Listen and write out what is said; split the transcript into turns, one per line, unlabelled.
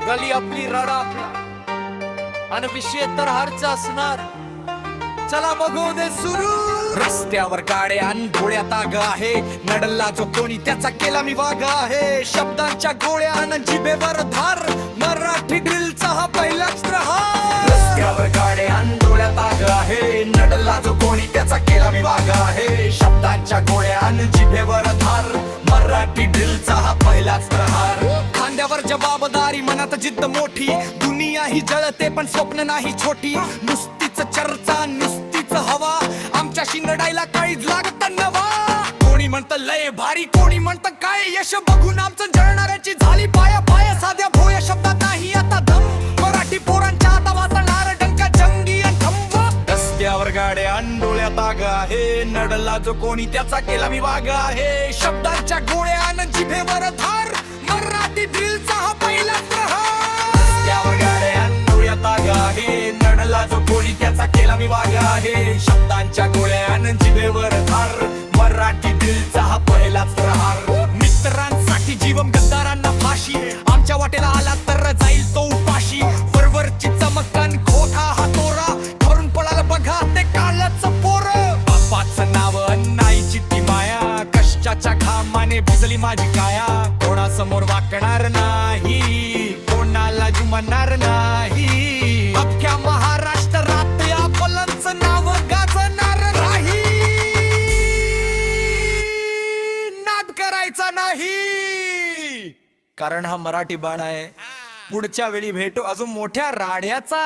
गली आपली रडा आपला आणि विषय तर हारचा असणार. चला बघू दे सुरू. रस्त्यावर गाड्या आणि डोळ्यात आग आहे, नडला जो कोणी त्याचा केला मी वागा आहे. शब्दांच्या गोळ्या आणि जिभेवर धार, मराठी ड्रिलचा हा पहिला प्रहार. रस्त्यावर गाड्या आणि डोळ्यात आग आहे, नडला जो कोणी त्याचा केला मी वागा आहे. शब्दांच्या गोळ्या आणि जिभेवर धार, मराठी ड्रिलचा हा पहिलाच प्रहार. खांद्यावर जबाबदारी, मनात जिद्द मोठी, दुनिया ही जळते पण स्वप्न नाही छोटी. नुसतीच चर्चा नुसतीच हवा, आमच्याशी लढायला काहीच लागत नवा. कोणी म्हणतं लय भारी, कोणी म्हणतं काय यश, बघून आमचं जळणाऱ्याची झाली पाया पाया. साध्या भोया शब्दात नाही आता दम, मराठी पोरांच्या आता वाचणार डंका जंगी खंब. रस्त्यावर गाड्या डोळ्यात आग आहे, नडला जो कोणी त्याचा केला मी वागा आहे. शब्दांच्या गोळ्या आणि जिभेवर धार, मराठी ड्रिलचा हा पहिला प्रहार. रस्त्यावर गाड्या डोळ्यात आग आहे, नडला जो कोणी त्याचा केला मी वागा आहे. शब्दांच्या गोळ्या आणि जिभेवर धार, मराठी ड्रिलचा हा पहिलाच प्रहार. मित्रांसाठी जीवन गद्दारांना फाशी, आमच्या वाटेला आला तर जाईल तो उपाशी. वरवरची चमकन खोटा हा तोरा, ठरून पळाला बघा ते कालच पोर. बापाचं नाव नाहीची ती माया, कष्टाच्या घामाने भिजली माझी काया. कोणासमोर वाकणार नाही, कोणाला जुमानणार नाही. अख्ख्या महाराष्ट्रात आपलंच नाव गाजणार राही. नाद करायचा नाही, कारण हा मराठी बाण आहे. पुढच्या वेळी भेटू अजून मोठ्या राड्याचा.